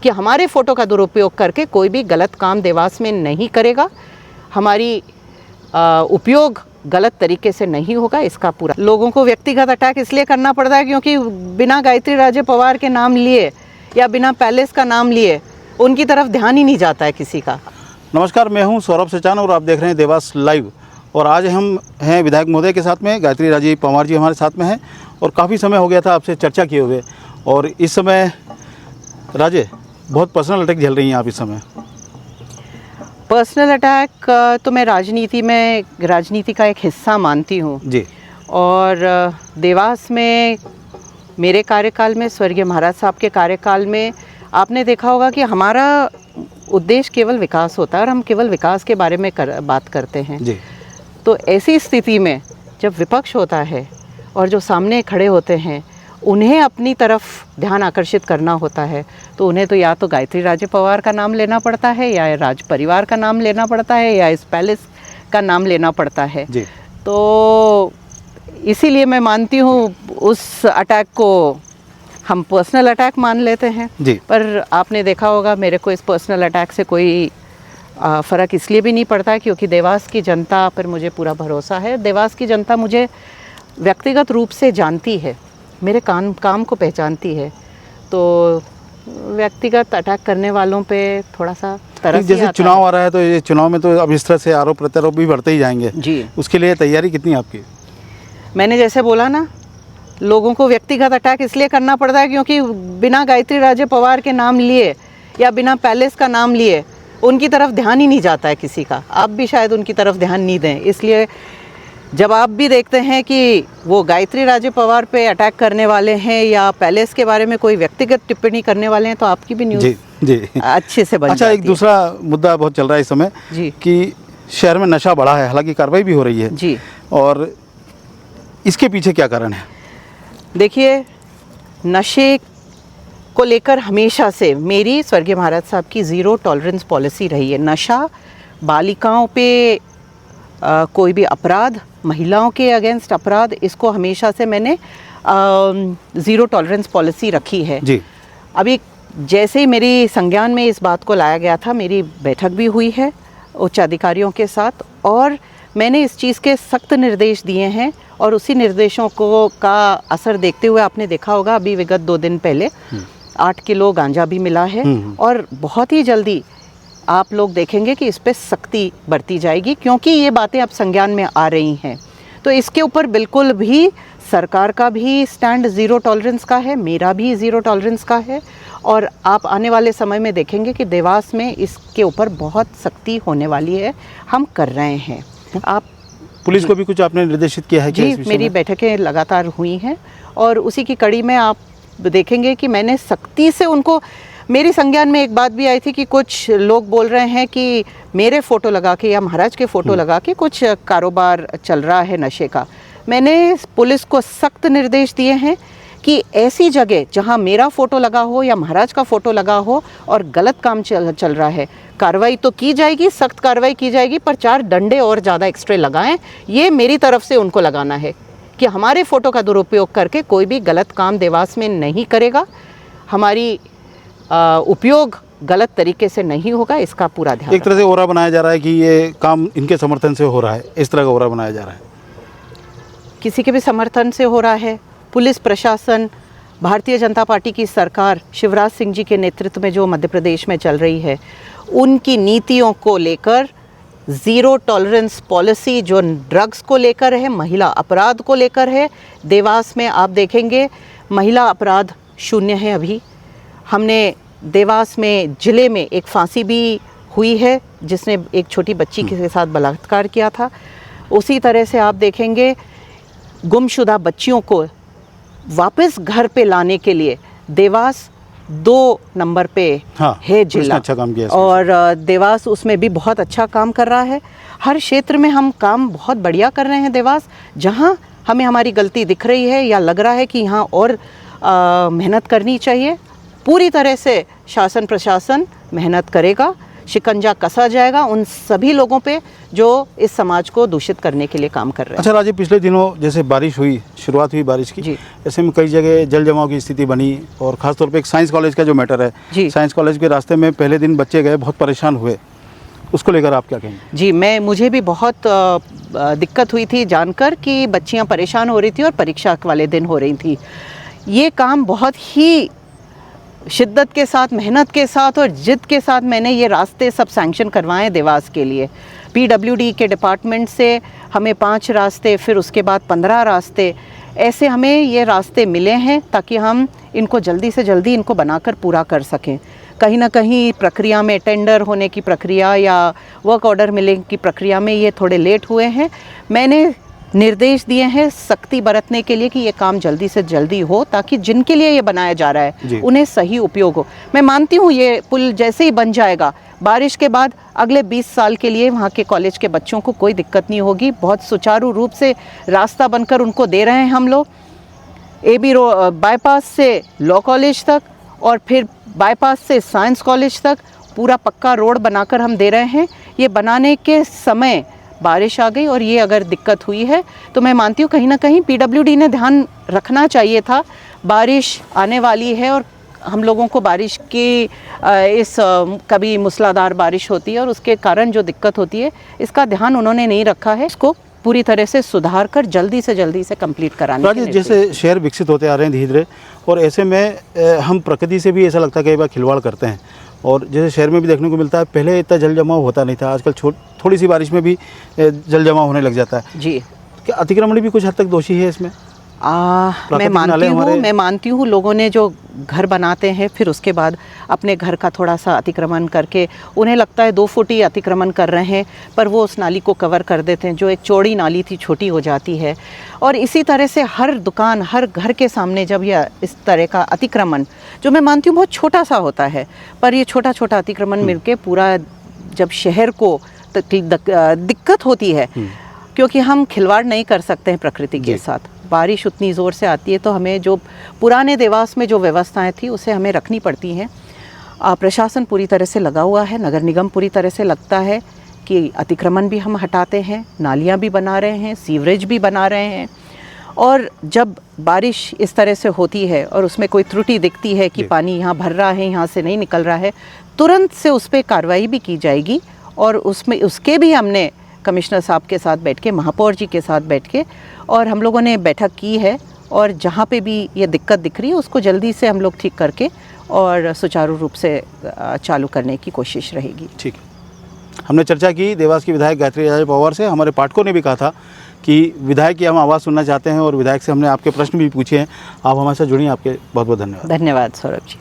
कि हमारे फ़ोटो का दुरुपयोग करके कोई भी गलत काम देवास में नहीं करेगा, हमारी उपयोग गलत तरीके से नहीं होगा। इसका पूरा लोगों को व्यक्तिगत अटैक इसलिए करना पड़ता है क्योंकि बिना गायत्री राजे पवार के नाम लिए या बिना पैलेस का नाम लिए उनकी तरफ ध्यान ही नहीं जाता है किसी का। नमस्कार, मैं हूं सौरभ सचान और आप देख रहे हैं देवास लाइव। और आज हम हैं विधायक महोदय के साथ में, गायत्री राजे पवार जी हमारे साथ में हैं और काफ़ी समय हो गया था आपसे चर्चा किए हुए। और इस समय राजे बहुत पर्सनल अटैक झेल रही हैं आप इस समय। पर्सनल अटैक तो मैं राजनीति का एक हिस्सा मानती हूँ जी। और देवास में मेरे कार्यकाल में, स्वर्गीय महाराज साहब के कार्यकाल में आपने देखा होगा कि हमारा उद्देश्य केवल विकास होता है और हम केवल विकास के बारे में बात करते हैं जी। तो ऐसी स्थिति में जब विपक्ष होता है और जो सामने खड़े होते हैं उन्हें अपनी तरफ ध्यान आकर्षित करना होता है तो उन्हें तो या तो गायत्री राजे पवार का नाम लेना पड़ता है या राज परिवार का नाम लेना पड़ता है या इस पैलेस का नाम लेना पड़ता है जी। तो इसीलिए मैं मानती हूँ उस अटैक को हम पर्सनल अटैक मान लेते हैं जी। पर आपने देखा होगा मेरे को इस पर्सनल अटैक से कोई फ़र्क इसलिए भी नहीं पड़ता है क्योंकि देवास की जनता पर मुझे पूरा भरोसा है। देवास की जनता मुझे व्यक्तिगत रूप से जानती है, मेरे काम को पहचानती है, तो व्यक्तिगत अटैक करने वालों पे थोड़ा सा तरस जैसे चुनाव आ रहा है तो ये चुनाव में तो अब इस तरह से आरोप प्रत्यारोप भी बढ़ते ही जाएंगे जी। उसके लिए तैयारी कितनी आपकी? मैंने जैसे बोला ना, लोगों को व्यक्तिगत अटैक इसलिए करना पड़ता है क्योंकि बिना गायत्री राजे पवार के नाम लिए या बिना पैलेस का नाम लिए उनकी तरफ ध्यान ही नहीं जाता है किसी का। आप भी शायद उनकी तरफ ध्यान नहीं दें, इसलिए जब आप भी देखते हैं कि वो गायत्री राजे पवार पे अटैक करने वाले हैं या पैलेस के बारे में कोई व्यक्तिगत टिप्पणी करने वाले हैं तो आपकी भी न्यूज़ जी अच्छे से बन अच्छा, एक दूसरा मुद्दा बहुत चल रहा है इस समय जी कि शहर में नशा बढ़ा है, हालांकि कार्रवाई भी हो रही है जी। और इसके पीछे क्या कारण है? देखिए, नशे को लेकर हमेशा से मेरी स्वर्गीय महाराज साहब की ज़ीरो टॉलरेंस पॉलिसी रही है। नशा, बालिकाओं पे कोई भी अपराध, महिलाओं के अगेंस्ट अपराध, इसको हमेशा से मैंने ज़ीरो टॉलरेंस पॉलिसी रखी है जी। अभी जैसे ही मेरी संज्ञान में इस बात को लाया गया था, मेरी बैठक भी हुई है उच्च अधिकारियों के साथ और मैंने इस चीज़ के सख्त निर्देश दिए हैं और उसी निर्देशों का असर देखते हुए आपने देखा होगा अभी विगत 2 दिन पहले 8 किलो गांजा भी मिला है और बहुत ही जल्दी आप लोग देखेंगे कि इस पे सख्ती बरती जाएगी क्योंकि ये बातें अब संज्ञान में आ रही हैं। तो इसके ऊपर बिल्कुल भी सरकार का भी स्टैंड ज़ीरो टॉलरेंस का है, मेरा भी ज़ीरो टॉलरेंस का है और आप आने वाले समय में देखेंगे कि देवास में इसके ऊपर बहुत सख्ती होने वाली है, हम कर रहे हैं। आप पुलिस को भी कुछ आपने निर्देशित किया है? जी, मेरी बैठकें लगातार हुई हैं और उसी की कड़ी में आप देखेंगे कि मैंने सख्ती से उनको, मेरी संज्ञान में एक बात भी आई थी कि कुछ लोग बोल रहे हैं कि मेरे फ़ोटो लगा के या महाराज के फ़ोटो लगा के कुछ कारोबार चल रहा है नशे का। मैंने पुलिस को सख्त निर्देश दिए हैं कि ऐसी जगह जहां मेरा फ़ोटो लगा हो या महाराज का फ़ोटो लगा हो और गलत काम चल रहा है, कार्रवाई तो की जाएगी, सख्त कार्रवाई की जाएगी, पर 4 डंडे और ज़्यादा एक्स्ट्रा लगाएं। ये मेरी तरफ से उनको लगाना है कि हमारे फ़ोटो का दुरुपयोग करके कोई भी गलत काम देवास में नहीं करेगा, हमारी उपयोग गलत तरीके से नहीं होगा। इसका पूरा ध्यान। एक तरह से ओरा बनाया जा रहा है कि ये काम इनके समर्थन से हो रहा है, इस तरह का ओरा बनाया जा रहा है। किसी के भी समर्थन से हो रहा है। पुलिस प्रशासन, भारतीय जनता पार्टी की सरकार, शिवराज सिंह जी के नेतृत्व में जो मध्य प्रदेश में चल रही है, उनकी नीतियों को लेकर ज़ीरो टॉलरेंस पॉलिसी जो ड्रग्स को लेकर है, महिला अपराध को लेकर है, देवास में आप देखेंगे महिला अपराध शून्य है। अभी हमने देवास में ज़िले में एक फांसी भी हुई है जिसने एक छोटी बच्ची के साथ बलात्कार किया था। उसी तरह से आप देखेंगे गुमशुदा बच्चियों को वापस घर पे लाने के लिए देवास 2 नंबर पे है जिला। अच्छा काम किया और देवास उसमें भी बहुत अच्छा काम कर रहा है। हर क्षेत्र में हम काम बहुत बढ़िया कर रहे हैं देवास। जहां हमें हमारी गलती दिख रही है या लग रहा है कि यहाँ और मेहनत करनी चाहिए, पूरी तरह से शासन प्रशासन मेहनत करेगा। शिकंजा कसा जाएगा उन सभी लोगों पे जो इस समाज को दूषित करने के लिए काम कर रहे हैं। अच्छा राजीव, पिछले दिनों जैसे बारिश हुई, शुरुआत हुई बारिश की, जी। ऐसे में कई जगह जल जमाव की स्थिति बनी और ख़ासतौर पे एक साइंस कॉलेज का जो मैटर है, जी। साइंस कॉलेज के रास्ते में पहले दिन बच्चे गए, बहुत परेशान हुए, उसको लेकर आप क्या कहेंगे? जी, मुझे भी बहुत दिक्कत हुई थी जानकर कि बच्चियां परेशान हो रही थी और परीक्षा वाले दिन हो रही थी। ये काम बहुत ही शिद्दत के साथ, मेहनत के साथ और जिद के साथ मैंने ये रास्ते सब सैंक्शन करवाए देवास के लिए। PWD के डिपार्टमेंट से हमें 5 रास्ते, फिर उसके बाद 15 रास्ते, ऐसे हमें ये रास्ते मिले हैं ताकि हम इनको जल्दी से जल्दी इनको बनाकर पूरा कर सकें। कहीं ना कहीं प्रक्रिया में, टेंडर होने की प्रक्रिया या वर्क ऑर्डर मिलने की प्रक्रिया में ये थोड़े लेट हुए हैं। मैंने निर्देश दिए हैं सख्ती बरतने के लिए कि ये काम जल्दी से जल्दी हो ताकि जिनके लिए ये बनाया जा रहा है उन्हें सही उपयोग हो। मैं मानती हूँ ये पुल जैसे ही बन जाएगा, बारिश के बाद अगले 20 साल के लिए वहाँ के कॉलेज के बच्चों को कोई दिक्कत नहीं होगी। बहुत सुचारू रूप से रास्ता बनकर उनको दे रहे हैं हम लोग। AB बाईपास से लॉ कॉलेज तक और फिर बाईपास से साइंस कॉलेज तक पूरा पक्का रोड बनाकर हम दे रहे हैं। ये बनाने के समय बारिश आ गई और ये अगर दिक्कत हुई है तो मैं मानती हूँ कहीं ना कहीं PWD ने ध्यान रखना चाहिए था। बारिश आने वाली है और हम लोगों को बारिश की कभी मूसलाधार बारिश होती है और उसके कारण जो दिक्कत होती है इसका ध्यान उन्होंने नहीं रखा है। इसको पूरी तरह से सुधार कर जल्दी से कंप्लीट कराने के जैसे शहर विकसित होते आ रहे हैं धीरे धीरे, और ऐसे में हम प्रकृति से भी ऐसा लगता है कई बार खिलवाड़ करते हैं, और जैसे शहर में भी देखने को मिलता है, पहले इतना जल जमाव होता नहीं था, आजकल थोड़ी सी बारिश में भी जल जमाव होने लग जाता है। जी, क्या अतिक्रमण भी कुछ हद तक दोषी है इसमें? मैं मानती हूँ लोगों ने जो घर बनाते हैं फिर उसके बाद अपने घर का थोड़ा सा अतिक्रमण करके उन्हें लगता है 2 फुट ही अतिक्रमण कर रहे हैं, पर वो उस नाली को कवर कर देते हैं जो एक चौड़ी नाली थी छोटी हो जाती है। और इसी तरह से हर दुकान, हर घर के सामने जब यह इस तरह का अतिक्रमण, जो मैं मानती हूँ बहुत छोटा सा होता है, पर ये छोटा छोटा अतिक्रमण मिलके पूरा जब शहर को दिक्कत होती है, क्योंकि हम खिलवाड़ नहीं कर सकते हैं प्रकृति के साथ। बारिश उतनी ज़ोर से आती है तो हमें जो पुराने देवास में जो व्यवस्थाएं थी उसे हमें रखनी पड़ती हैं। प्रशासन पूरी तरह से लगा हुआ है, नगर निगम पूरी तरह से लगता है कि अतिक्रमण भी हम हटाते हैं, नालियां भी बना रहे हैं, सीवरेज भी बना रहे हैं। और जब बारिश इस तरह से होती है और उसमें कोई त्रुटि दिखती है कि पानी यहाँ भर रहा है, यहाँ से नहीं निकल रहा है, तुरंत से उस पर कार्रवाई भी की जाएगी। और उसके भी हमने कमिश्नर साहब के साथ बैठ के, महापौर जी के साथ बैठ के, और हम लोगों ने बैठक की है, और जहाँ पे भी ये दिक्कत दिख रही है उसको जल्दी से हम लोग ठीक करके और सुचारू रूप से चालू करने की कोशिश रहेगी। ठीक है, हमने चर्चा की देवास की विधायक गायत्री राजे पवार से। हमारे पाठकों ने भी कहा था कि विधायक की हम आवाज़ सुनना चाहते हैं और विधायक से हमने आपके प्रश्न भी पूछे हैं। आप हमारे साथ जुड़ी, आपके बहुत बहुत धन्यवाद। धन्यवाद सौरभ जी।